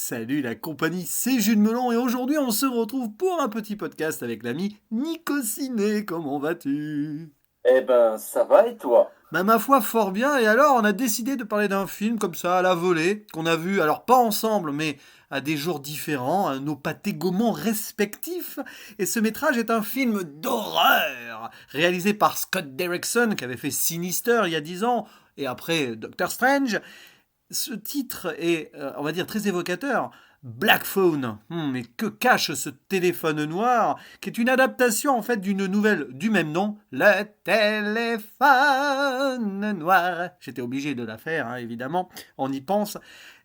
Salut la compagnie, c'est Jules Melon et aujourd'hui on se retrouve pour un petit podcast avec l'ami Nico Ciné. Comment vas-tu? Eh ben, ça va et toi? Bah ma foi fort bien et alors on a décidé de parler d'un film comme ça à la volée qu'on a vu, alors pas ensemble mais à des jours différents, à nos pâtés gourmands respectifs. Et ce métrage est un film d'horreur réalisé par Scott Derrickson qui avait fait Sinister il y a 10 ans et après Doctor Strange. Ce titre est, on va dire, très évocateur. Black Phone. Mais que cache ce téléphone noir, qui est une adaptation en fait d'une nouvelle du même nom, Le téléphone noir. J'étais obligé de la faire, hein, évidemment, on y pense.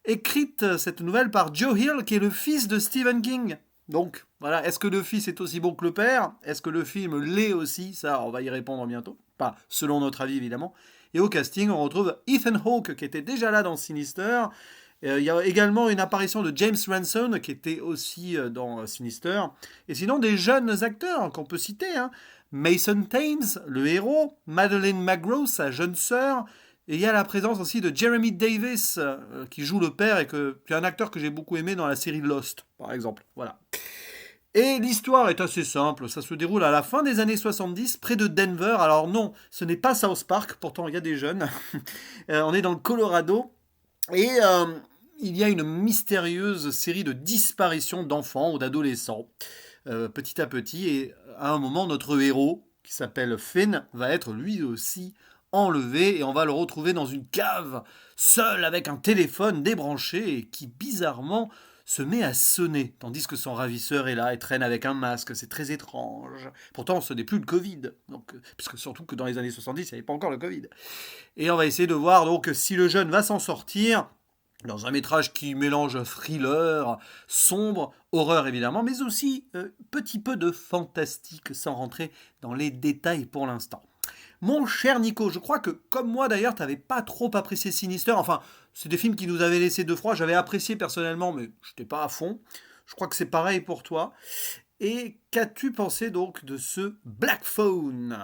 Écrite cette nouvelle par Joe Hill, qui est le fils de Stephen King. Donc, voilà, est-ce que le fils est aussi bon que le père? Est-ce que le film l'est aussi? Ça, on va y répondre bientôt. Pas selon notre avis, évidemment. Et au casting, on retrouve Ethan Hawke, qui était déjà là dans Sinister. Il y a également une apparition de James Ransone, qui était aussi dans Sinister. Et sinon, des jeunes acteurs qu'on peut citer. Hein. Mason Thames, le héros. Madeleine McGraw, sa jeune sœur. Et il y a la présence aussi de Jeremy Davis, qui joue le père, et qui est un acteur que j'ai beaucoup aimé dans la série Lost, par exemple. Voilà. Et l'histoire est assez simple, ça se déroule à la fin des années 70, près de Denver. Alors non, ce n'est pas South Park, pourtant il y a des jeunes. On est dans le Colorado, et il y a une mystérieuse série de disparitions d'enfants ou d'adolescents, petit à petit, et à un moment, notre héros, qui s'appelle Finn, va être lui aussi enlevé, et on va le retrouver dans une cave, seul avec un téléphone débranché, et qui bizarrement se met à sonner, tandis que son ravisseur est là et traîne avec un masque. C'est très étrange. Pourtant, ce n'est plus le Covid, donc, puisque surtout que dans les années 70, il n'y avait pas encore le Covid. Et on va essayer de voir donc si le jeune va s'en sortir dans un métrage qui mélange thriller, sombre, horreur évidemment, mais aussi petit peu de fantastique sans rentrer dans les détails pour l'instant. Mon cher Nico, je crois que, comme moi d'ailleurs, tu n'avais pas trop apprécié Sinister. Enfin, c'est des films qui nous avaient laissé de froid. J'avais apprécié personnellement, mais je n'étais pas à fond. Je crois que c'est pareil pour toi. Et qu'as-tu pensé donc de ce Black Phone?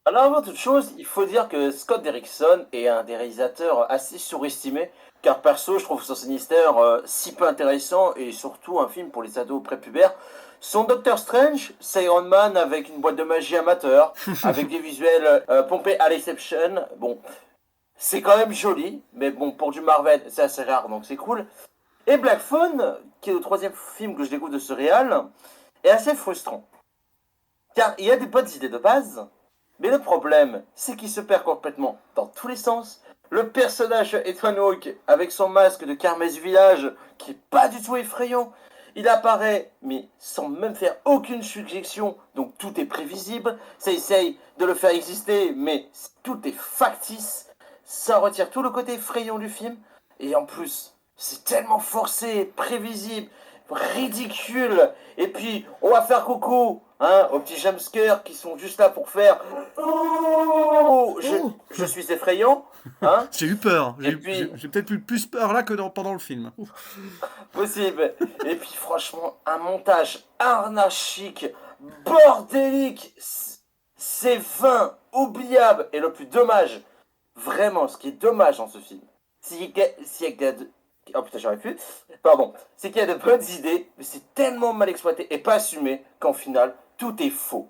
Alors, avant toute chose, il faut dire que Scott Derrickson est un des réalisateurs assez surestimés, car perso, je trouve son Sinister si peu intéressant et surtout un film pour les ados prépubères. Son Doctor Strange, c'est Iron Man avec une boîte de magie amateur, avec des visuels pompés à l'exception. Bon, c'est quand même joli, mais bon, pour du Marvel, c'est assez rare, donc c'est cool. Et Black Phone, qui est le troisième film que je découvre de ce réal, est assez frustrant. Car il y a des bonnes idées de base, mais le problème, c'est qu'il se perd complètement dans tous les sens. Le personnage Ethan Hawke, avec son masque de Kermesse du village, qui est pas du tout effrayant, il apparaît, mais sans même faire aucune suggestion, donc tout est prévisible. Ça essaye de le faire exister, mais tout est factice. Ça retire tout le côté effrayant du film. Et en plus, c'est tellement forcé, prévisible, ridicule. Et puis, on va faire coucou hein, aux petits jumpscares qui sont juste là pour faire oh, Oh, je suis effrayant. Hein. j'ai eu peur. Et puis, J'ai peut-être eu plus peur là que pendant le film. possible. Et puis, franchement, un montage anarchique, bordélique, c'est vain, oubliable. Et le plus dommage, vraiment, ce qui est dommage dans ce film, c'est qu'il y a de... Oh putain, j'aurais pu. Pardon. C'est qu'il y a de bonnes idées, mais c'est tellement mal exploité et pas assumé qu'en final, tout est faux.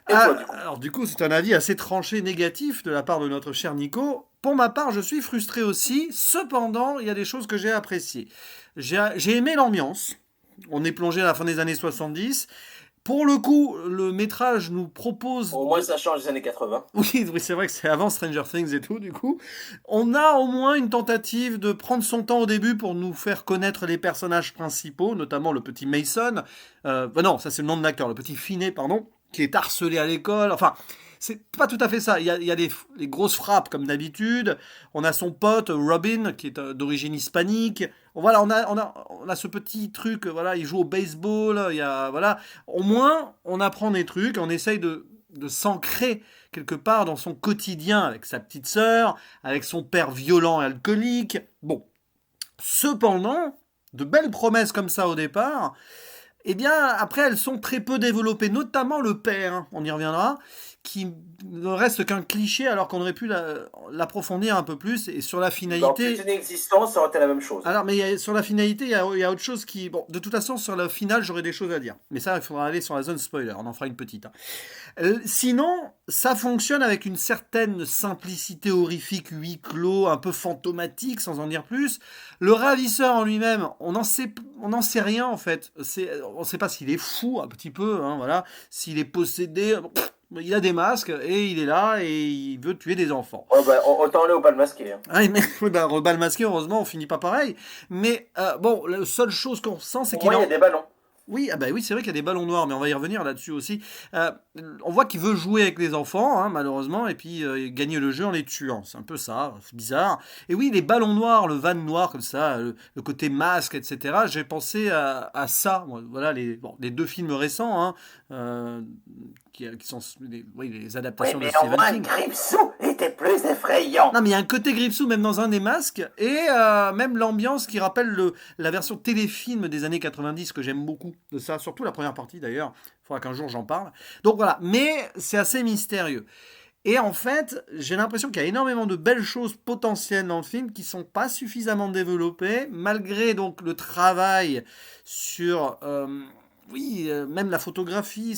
Et Ah, toi, du coup? alors du coup, c'est un avis assez tranché négatif de la part de notre cher Nico. Pour ma part, je suis frustré aussi. Cependant, il y a des choses que j'ai appréciées. J'ai aimé l'ambiance. On est plongé à la fin des années 70. Pour le coup, le métrage nous propose Au moins, de... ça change des années 80. Oui, oui, c'est vrai que c'est avant Stranger Things et tout, du coup. On a au moins une tentative de prendre son temps au début pour nous faire connaître les personnages principaux, notamment le petit Mason. Non, ça c'est le nom de l'acteur, le petit Finney, pardon, qui est harcelé à l'école. Enfin, c'est pas tout à fait ça. Il y a des grosses frappes comme d'habitude. On a son pote Robin qui est d'origine hispanique. Voilà, on a ce petit truc. Voilà, il joue au baseball. Voilà. Au moins, on apprend des trucs. On essaye de s'ancrer quelque part dans son quotidien avec sa petite sœur, avec son père violent et alcoolique. Bon, cependant, de belles promesses comme ça au départ, eh bien, après, elles sont très peu développées, notamment le père, hein, on y reviendra, qui ne reste qu'un cliché alors qu'on aurait pu l'approfondir un peu plus. Et sur la Dans finalité... toute une existence, ça aurait été la même chose. Alors, mais sur la finalité, il y a autre chose qui... Bon, de toute façon, sur le final, j'aurais des choses à dire. Mais ça, il faudra aller sur la zone spoiler. On en fera une petite. Hein. Sinon, ça fonctionne avec une certaine simplicité horrifique, huis clos, un peu fantomatique, sans en dire plus. Le ravisseur en lui-même, on n'en sait rien en fait. On ne sait pas s'il est fou un petit peu, hein, voilà, s'il est possédé. Il a des masques et il est là et il veut tuer des enfants. Oh, bah, autant aller au bal masqué. Hein. Ah, mais rebal masqué, heureusement, on finit pas pareil. Mais bon, la seule chose qu'on sent, c'est qu'il il y a des ballons. Oui, ah bah oui, c'est vrai qu'il y a des ballons noirs, mais on va y revenir là-dessus aussi. On voit qu'il veut jouer avec les enfants, hein, malheureusement, et puis gagner le jeu en les tuant. C'est un peu ça, c'est bizarre. Et oui, les ballons noirs, le van noir comme ça, le côté masque, etc. J'ai pensé à ça. Voilà les deux films récents, hein, qui sont les adaptations de Stephen King. Gripsou était plus effrayant. Non, mais il y a un côté Gripsou même dans un des masques, et même l'ambiance qui rappelle la version téléfilm des années 90 que j'aime beaucoup de ça, surtout la première partie d'ailleurs. Il faudra qu'un jour j'en parle. Donc voilà, mais c'est assez mystérieux. Et en fait, j'ai l'impression qu'il y a énormément de belles choses potentielles dans le film qui sont pas suffisamment développées, malgré donc le travail sur... oui, même la photographie,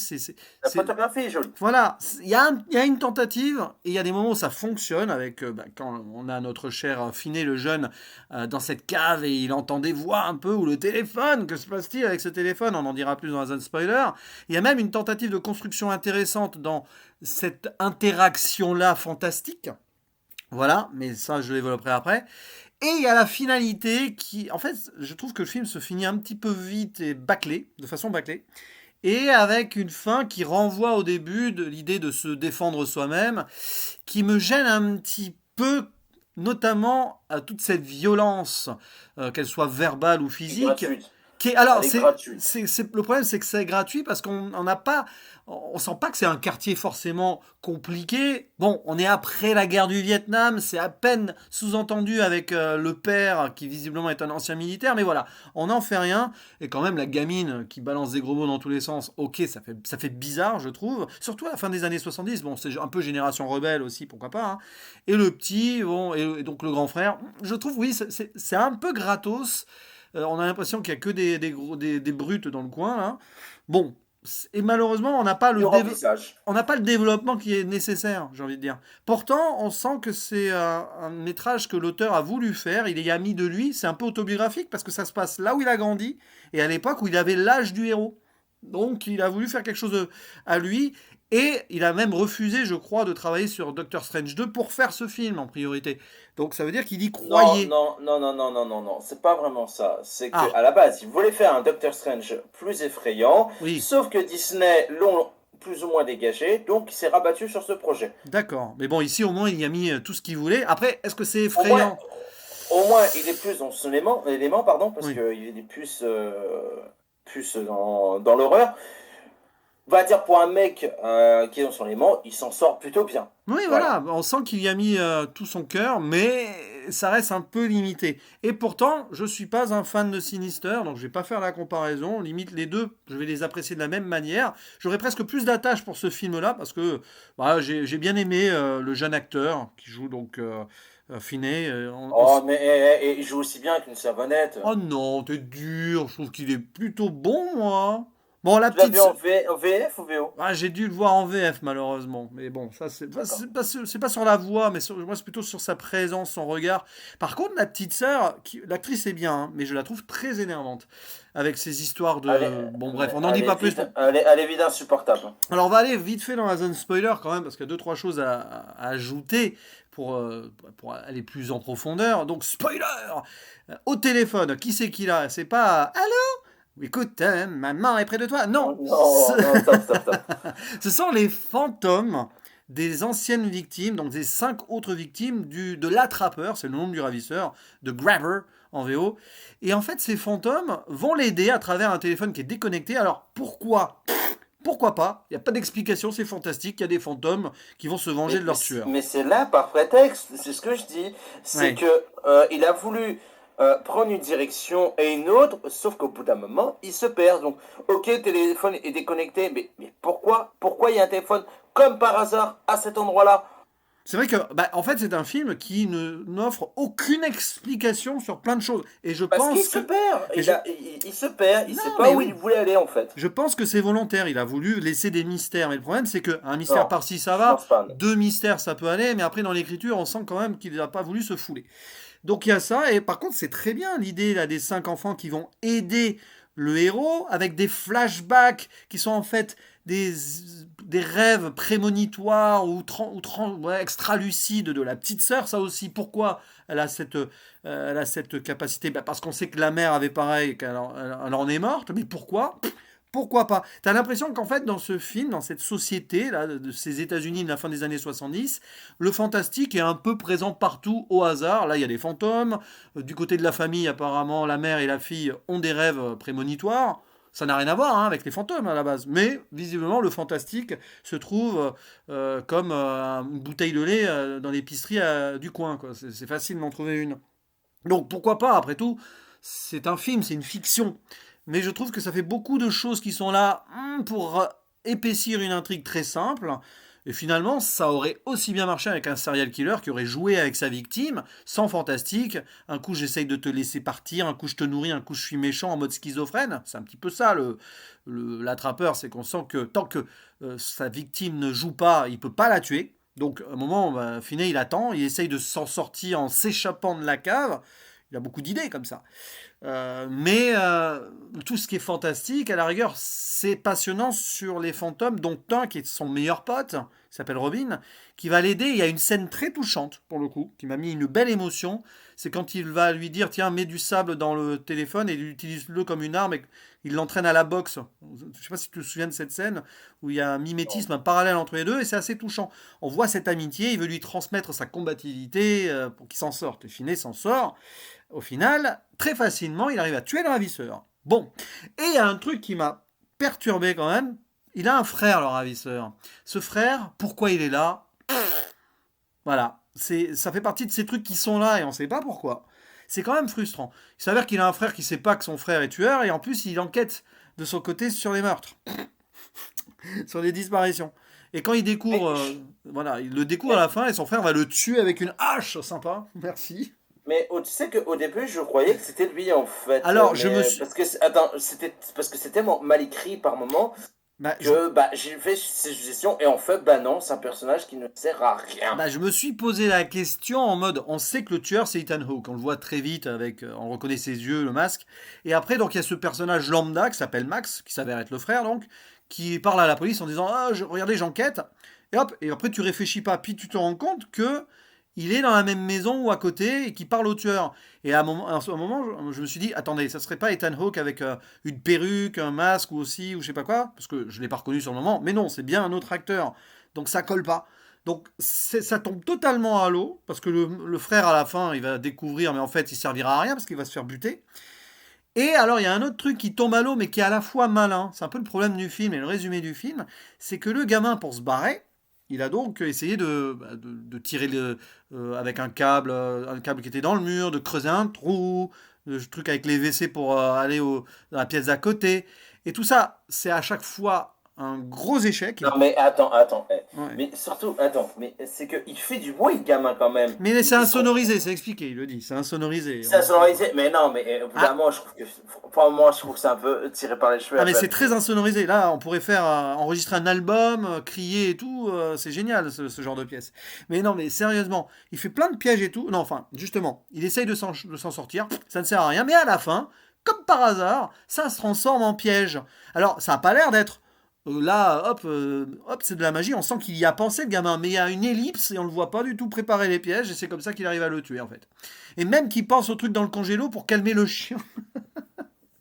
La photographie est jolie. Voilà, il y a une tentative, et il y a des moments où ça fonctionne, avec quand on a notre cher Finet le jeune dans cette cave, et il entend des voix un peu, ou le téléphone, que se passe-t-il avec ce téléphone? On en dira plus dans la zone spoiler. Il y a même une tentative de construction intéressante dans cette interaction-là fantastique. Voilà, mais ça je développerai après. Et il y a la finalité qui, en fait, je trouve que le film se finit un petit peu vite et bâclé, de façon bâclée, et avec une fin qui renvoie au début de l'idée de se défendre soi-même, qui me gêne un petit peu, notamment à toute cette violence, qu'elle soit verbale ou physique. Alors, le problème, c'est que c'est gratuit parce qu'on n'a pas, on sent pas que c'est un quartier forcément compliqué. Bon, on est après la guerre du Vietnam, c'est à peine sous-entendu avec le père qui visiblement est un ancien militaire, mais voilà, on n'en fait rien. Et quand même, la gamine qui balance des gros mots dans tous les sens, ok, ça fait bizarre, je trouve. Surtout à la fin des années 70, bon, c'est un peu génération rebelle aussi, pourquoi pas. Hein. Et le petit, bon, et donc le grand frère, je trouve, oui, c'est un peu gratos. On a l'impression qu'il n'y a que des brutes dans le coin. Là. Bon, et malheureusement, on n'a pas le développement qui est nécessaire, j'ai envie de dire. Pourtant, on sent que c'est un métrage que l'auteur a voulu faire. Il y a mis de lui. C'est un peu autobiographique parce que ça se passe là où il a grandi et à l'époque où il avait l'âge du héros. Donc, il a voulu faire quelque chose à lui. Et il a même refusé, je crois, de travailler sur Doctor Strange 2 pour faire ce film en priorité. Donc ça veut dire qu'il y croyait. Non, c'est pas vraiment ça. C'est qu'à la base, il voulait faire un Doctor Strange plus effrayant, oui. Sauf que Disney l'ont plus ou moins dégagé, donc il s'est rabattu sur ce projet. D'accord. Mais bon, ici au moins, il y a mis tout ce qu'il voulait. Après, est-ce que c'est effrayant ? Au moins, il est plus dans son élément, parce qu'il est plus dans l'horreur. On va dire pour un mec qui est dans son élément, il s'en sort plutôt bien. Oui, voilà. On sent qu'il y a mis tout son cœur, mais ça reste un peu limité. Et pourtant, je ne suis pas un fan de Sinister, donc je ne vais pas faire la comparaison. Limite, les deux, je vais les apprécier de la même manière. J'aurais presque plus d'attache pour ce film-là, parce que j'ai bien aimé le jeune acteur qui joue donc... Finet. Mais il joue aussi bien qu'une savonnette. Oh non, t'es dur. Je trouve qu'il est plutôt bon, moi. Bon, tu l'as vu en VF ou VO? J'ai dû le voir en VF, malheureusement. Mais bon, ça, c'est pas sur la voix, mais moi, c'est plutôt sur sa présence, son regard. Par contre, la petite sœur, l'actrice est bien, hein, mais je la trouve très énervante. Avec ses histoires de... bref, on n'en dit pas plus. Elle est vite insupportable. Alors, on va aller vite fait dans la zone spoiler, quand même, parce qu'il y a 2-3 choses à ajouter pour aller plus en profondeur. Donc, spoiler! Au téléphone, qui c'est qui là? C'est pas... Allô? Écoute, maman est près de toi. Non, stop. Ce sont les fantômes des anciennes victimes, donc des 5 autres victimes de l'attrapeur, c'est le nom du ravisseur, de Grabber en VO. Et en fait, ces fantômes vont l'aider à travers un téléphone qui est déconnecté. Alors, pourquoi pas? Il n'y a pas d'explication, c'est fantastique. Il y a des fantômes qui vont se venger de leur tueur. Mais c'est là par prétexte, c'est ce que je dis. C'est que il a voulu... prendre une direction et une autre, sauf qu'au bout d'un moment, il se perd. Donc, ok, le téléphone est déconnecté, mais pourquoi il y a un téléphone comme par hasard à cet endroit-là? C'est vrai que, en fait, c'est un film qui n'offre aucune explication sur plein de choses. Et je Parce qu'il pense se que... perd. Et je... Il se perd, il Non, sait pas mais où oui. il voulait aller en fait. Je pense que c'est volontaire. Il a voulu laisser des mystères. Mais le problème, c'est qu'un mystère Non, par-ci, ça je va. pense pas. Non. Deux mystères, ça peut aller. Mais après, dans l'écriture, on sent quand même qu'il n'a pas voulu se fouler. Donc il y a ça. Et par contre, c'est très bien l'idée là, des 5 enfants qui vont aider le héros avec des flashbacks qui sont en fait des, des rêves prémonitoires ou extra-lucides de la petite sœur. Ça aussi, pourquoi elle a cette capacité? Parce qu'on sait que la mère avait pareil, elle en est morte. Mais pourquoi? Pourquoi pas? T'as l'impression qu'en fait, dans ce film, dans cette société là, de ces États-Unis de la fin des années 70, le fantastique est un peu présent partout au hasard. Là, il y a des fantômes. Du côté de la famille, apparemment, la mère et la fille ont des rêves prémonitoires. Ça n'a rien à voir avec les fantômes à la base. Mais visiblement, le fantastique se trouve comme une bouteille de lait dans l'épicerie du coin, quoi. C'est facile d'en trouver une. Donc pourquoi pas, après tout, c'est un film, c'est une fiction. Mais je trouve que ça fait beaucoup de choses qui sont là pour épaissir une intrigue très simple. Et finalement, ça aurait aussi bien marché avec un serial killer qui aurait joué avec sa victime, sans fantastique. Un coup, j'essaye de te laisser partir, un coup, je te nourris, un coup, je suis méchant en mode schizophrène. C'est un petit peu ça, l'attrapeur. C'est qu'on sent que tant que sa victime ne joue pas, il peut pas la tuer. Donc, à un moment, Finney, il attend, il essaye de s'en sortir en s'échappant de la cave. Il a beaucoup d'idées comme ça. Mais tout ce qui est fantastique, à la rigueur, c'est passionnant sur les fantômes, dont un qui est son meilleur pote, qui s'appelle Robin, qui va l'aider. Il y a une scène très touchante, pour le coup, qui m'a mis une belle émotion. C'est quand il va lui dire, tiens, mets du sable dans le téléphone et utilise-le comme une arme, et il l'entraîne à la boxe. Je ne sais pas si tu te souviens de cette scène, où il y a un mimétisme, un parallèle entre les deux, et c'est assez touchant. On voit cette amitié, il veut lui transmettre sa combativité pour qu'il s'en sorte. Et Finney s'en sort. Au final, très facilement, il arrive à tuer le ravisseur. Bon, et il y a un truc qui m'a perturbé quand même. Il a un frère, le ravisseur. Ce frère, pourquoi il est là? Voilà, ça fait partie de ces trucs qui sont là et on ne sait pas pourquoi. C'est quand même frustrant. Il s'avère qu'il a un frère qui ne sait pas que son frère est tueur et en plus il enquête de son côté sur les meurtres, sur les disparitions. Et quand il découvre, voilà, il le découvre à la fin et son frère va le tuer avec une hache. Sympa, merci. Tu sais qu'au début, je croyais que c'était lui en fait. Alors, je me Mais suis. attends, parce que c'était mal écrit par moment Bah, je, que j'ai fait ces suggestions et en fait, non, c'est un personnage qui ne sert à rien. je me suis posé la question en mode, on sait que le tueur c'est Ethan Hawke, on le voit très vite avec, on reconnaît ses yeux, le masque. Et après donc il y a ce personnage lambda qui s'appelle Max, qui s'avère être le frère donc, qui parle à la police en disant regardez j'enquête. Et hop, et après tu réfléchis pas, puis tu te rends compte que il est dans la même maison ou à côté et qui parle au tueur. Et à un moment, je me suis dit, attendez, ça serait pas Ethan Hawke avec une perruque, un masque ou aussi, ou je sais pas quoi, parce que je l'ai pas reconnu sur le moment. Mais non, c'est bien un autre acteur. Donc ça colle pas. Donc ça tombe totalement à l'eau, parce que le frère à la fin, il va découvrir, mais en fait, il servira à rien parce qu'il va se faire buter. Et alors, il y a un autre truc qui tombe à l'eau, mais qui est à la fois malin. C'est un peu le problème du film et le résumé du film. C'est que le gamin, pour se barrer, il a donc essayé de tirer avec un câble qui était dans le mur, de creuser un trou, le truc avec les WC pour aller dans la pièce d'à côté. Et tout ça, c'est à chaque fois un gros échec. Non, mais attends. Ouais. Mais surtout, attends, mais c'est qu'il fait du bruit, le gamin, quand même. Mais c'est insonorisé, c'est expliqué, il le dit, c'est insonorisé. C'est insonorisé, mais non, mais au bout d'un Ah, moment, pour un moment, je trouve que c'est un peu tiré par les cheveux. ah mais c'est très insonorisé. Là, on pourrait faire enregistrer un album, crier et tout. C'est génial ce genre de pièce. Mais non, mais sérieusement, il fait plein de pièges et tout. Non, enfin, justement, il essaye de s'en sortir. Ça ne sert à rien. Mais à la fin, comme par hasard, ça se transforme en piège. Alors, ça n'a pas l'air d'être là, hop, c'est de la magie. On sent qu'il y a pensé le gamin, mais il y a une ellipse et on le voit pas du tout préparer les pièges. Et c'est comme ça qu'il arrive à le tuer en fait. Et même qu'il pense au truc dans le congélo pour calmer le chien,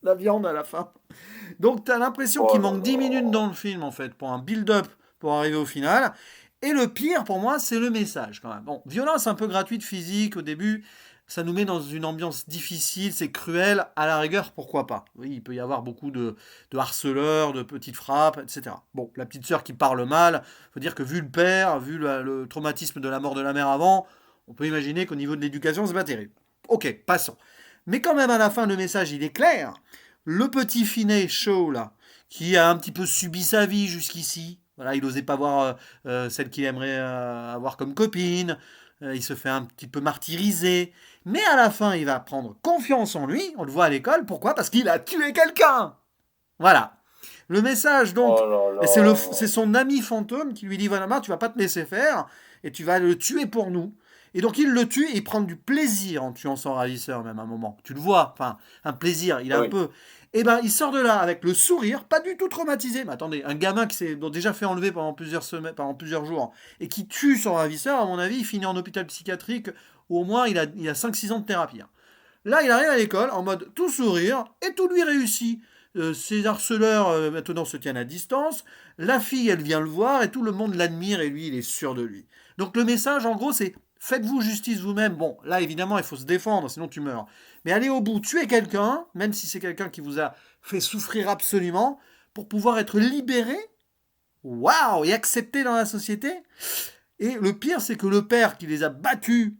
la viande à la fin. Donc tu as l'impression Oh qu'il là manque 10 minutes là. dans le film en fait pour un build-up pour arriver au final. Et le pire pour moi, c'est le message quand même. Bon, violence un peu gratuite physique au début, ça nous met dans une ambiance difficile, c'est cruel, à la rigueur, pourquoi pas. Oui, il peut y avoir beaucoup de harceleurs, de petites frappes, etc. Bon, la petite sœur qui parle mal, faut dire que vu le père, vu le traumatisme de la mort de la mère avant, on peut imaginer qu'au niveau de l'éducation, c'est pas terrible. Ok, passons. Mais quand même, à la fin, le message, il est clair. Le petit Finney Shaw, là, qui a un petit peu subi sa vie jusqu'ici, voilà, il n'osait pas voir celle qu'il aimerait avoir comme copine, il se fait un petit peu martyriser, mais à la fin, il va prendre confiance en lui, on le voit à l'école, pourquoi? Parce qu'il a tué quelqu'un. Voilà. Le message, donc, Oh là c'est là. son ami fantôme qui lui dit, voilà, tu vas pas te laisser faire, et tu vas le tuer pour nous. Et donc il le tue et il prend du plaisir en tuant son ravisseur même à un moment. Tu le vois, enfin, un plaisir, il a un Oui. peu... Et ben il sort de là avec le sourire, pas du tout traumatisé. Mais attendez, un gamin qui s'est déjà fait enlever pendant plusieurs semaines, pendant plusieurs jours, et qui tue son ravisseur, à mon avis, il finit en hôpital psychiatrique, ou au moins il a 5-6 ans de thérapie, hein. Là, il arrive à l'école en mode tout sourire et tout lui réussit. Ses harceleurs maintenant se tiennent à distance. La fille, elle vient le voir et tout le monde l'admire et lui, il est sûr de lui. Donc le message, en gros, c'est faites-vous justice vous-même. Bon, là, évidemment, il faut se défendre, sinon tu meurs. Mais allez au bout, tuez quelqu'un, même si c'est quelqu'un qui vous a fait souffrir absolument, pour pouvoir être libéré, waouh, et accepté dans la société. Et le pire, c'est que le père qui les a battus,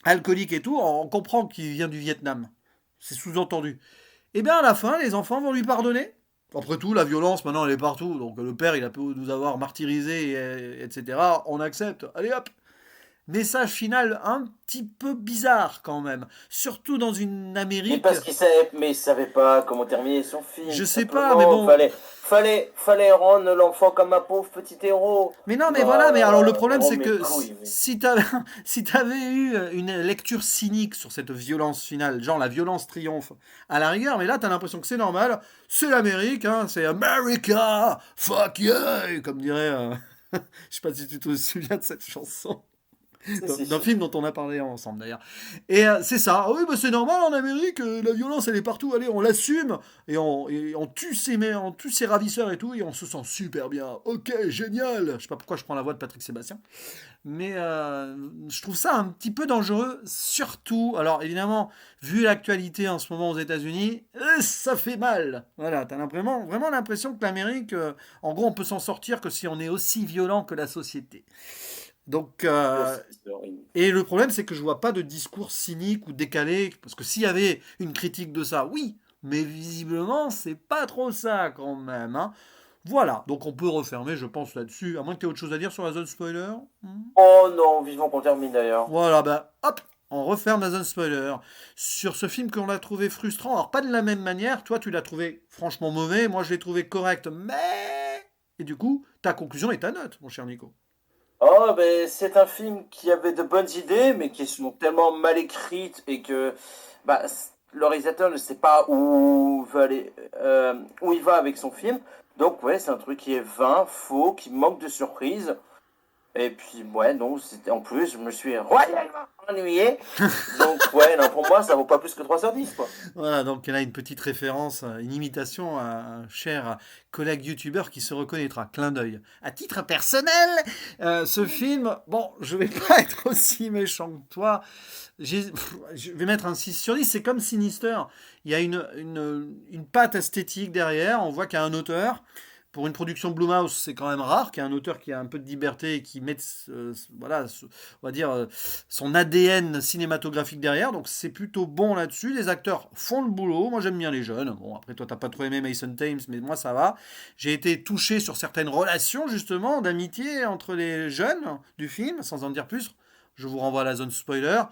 alcooliques et tout, on comprend qu'il vient du Vietnam. C'est sous-entendu. Et bien à la fin, les enfants vont lui pardonner. Après tout, la violence, maintenant, elle est partout. Donc le père, il a pu nous avoir martyrisés, etc. On accepte. Allez hop. Message final un petit peu bizarre quand même. Surtout dans une Mais Amérique. parce qu'il savait, mais il savait pas comment terminer son film, Je tout sais pas, mais simplement. bon. Fallait rendre l'enfant comme un pauvre petit héros. Mais non, mais voilà, Oh mais là alors le là, problème oh c'est mes que couilles, mais... si t'avais si t'avais eu une lecture cynique sur cette violence finale, genre la violence triomphe, à la rigueur, mais là t'as l'impression que c'est normal, c'est l'Amérique, hein, c'est America, fuck yeah, comme dirait, je sais pas si tu te souviens de cette chanson Si, d'un si, d'un si. film dont on a parlé ensemble d'ailleurs. Et c'est ça. Ah oui, bah, c'est normal en Amérique, la violence elle est partout. Allez, on l'assume et on tue on tue ses ravisseurs et tout et on se sent super bien. Ok, génial. Je sais pas pourquoi je prends la voix de Patrick Sébastien, mais je trouve ça un petit peu dangereux, surtout. Alors évidemment, vu l'actualité en ce moment aux États-Unis, ça fait mal. Voilà, t'as vraiment l'impression que l'Amérique, en gros, on peut s'en sortir que si on est aussi violent que la société. Donc, C'est horrible. et le problème, c'est que je vois pas de discours cynique ou décalé, parce que s'il y avait une critique de ça, oui, mais visiblement, c'est pas trop ça quand même, hein. Voilà, donc on peut refermer, je pense, là-dessus, à moins que tu aies autre chose à dire sur la zone spoiler. Hmm. Oh non, vivement qu'on termine d'ailleurs. Voilà, bah hop, on referme la zone spoiler. Sur ce film qu'on a trouvé frustrant, alors pas de la même manière, toi tu l'as trouvé franchement mauvais, moi je l'ai trouvé correct, mais... Et du coup, ta conclusion et ta note, mon cher Nico. Oh, ben, c'est un film qui avait de bonnes idées, mais qui sont tellement mal écrites et que bah, le réalisateur ne sait pas où il va avec son film. Donc, ouais, c'est un truc qui est vain, faux, qui manque de surprise. Et puis, ouais, non, c'était en plus, je me suis royalement ennuyé. Donc, ouais, non, pour moi, ça vaut pas plus que 3/10 quoi. Voilà, donc là, une petite référence, une imitation à un cher collègue youtubeur qui se reconnaîtra. Clin d'œil. À titre personnel, ce film, bon, je vais pas être aussi méchant que toi. Je vais mettre un 6 sur 10. C'est comme Sinister. Il y a une patte esthétique derrière. On voit qu'il y a un auteur. Pour une production Blumhouse, c'est quand même rare qu'il y ait un auteur qui a un peu de liberté et qui mette, voilà, on va dire, son ADN cinématographique derrière. Donc c'est plutôt bon là-dessus. Les acteurs font le boulot. Moi j'aime bien les jeunes. Bon, après toi t'as pas trop aimé Mason Thames, mais moi ça va. J'ai été touché sur certaines relations justement d'amitié entre les jeunes du film, sans en dire plus. Je vous renvoie à la zone spoiler.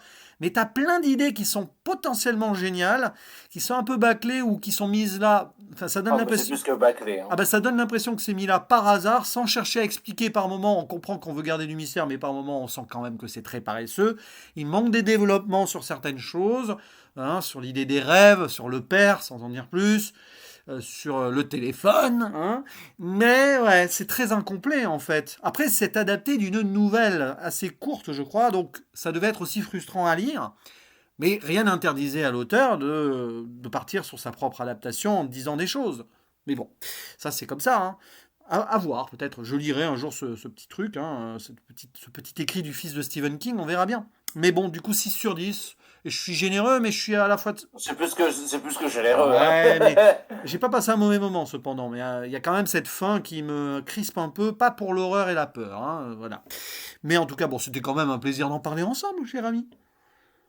Mais t'as plein d'idées qui sont potentiellement géniales, qui sont un peu bâclées ou qui sont mises là. Enfin, ça donne Ah, mais c'est l'impression. plus que bâclé, hein. Ah bah ça donne l'impression que c'est mis là par hasard, sans chercher à expliquer par moment. On comprend qu'on veut garder du mystère, mais par moment on sent quand même que c'est très paresseux. Il manque des développements sur certaines choses, hein, sur l'idée des rêves, sur le père, sans en dire plus, sur le téléphone, hein. Mais ouais, c'est très incomplet en fait. Après, c'est adapté d'une nouvelle assez courte, je crois, donc ça devait être aussi frustrant à lire. Mais rien n'interdisait à l'auteur de partir sur sa propre adaptation en disant des choses. Mais bon, ça c'est comme ça, hein. À voir, peut-être. Je lirai un jour ce petit truc, hein, ce petit écrit du fils de Stephen King, on verra bien. Mais bon, du coup, 6 sur 10. Et je suis généreux, mais je suis à la fois... C'est plus que généreux, hein. Ouais, mais j'ai pas passé un mauvais moment, cependant. Mais il y a quand même cette fin qui me crispe un peu, pas pour l'horreur et la peur, hein, voilà. Mais en tout cas, bon, c'était quand même un plaisir d'en parler ensemble, cher ami.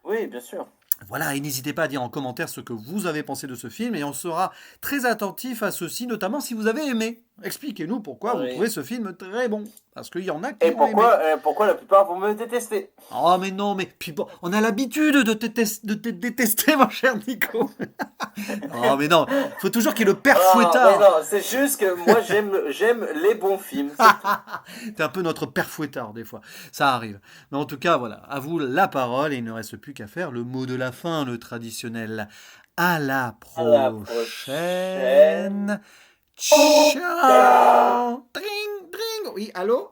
Oui, bien sûr. Voilà, et n'hésitez pas à dire en commentaire ce que vous avez pensé de ce film, et on sera très attentif à ceci, notamment si vous avez aimé. Expliquez-nous pourquoi vous Oui. trouvez ce film très bon, parce qu'il y en a qui Et ont aimé. pourquoi la plupart vont me détester? Oh mais non, mais puis bon, on a l'habitude de te détester, mon cher Nico. Oh mais non, faut toujours qu'il y ait le père Ah, mais fouettard. non, c'est juste que moi j'aime les bons films, c'est tout. T'es un peu notre père fouettard des fois, ça arrive. Mais en tout cas, voilà, à vous la parole, et il ne reste plus qu'à faire le mot de la fin, le traditionnel. À la À la prochaine. prochaine. Ciao. Dring, dring. Oui, allô?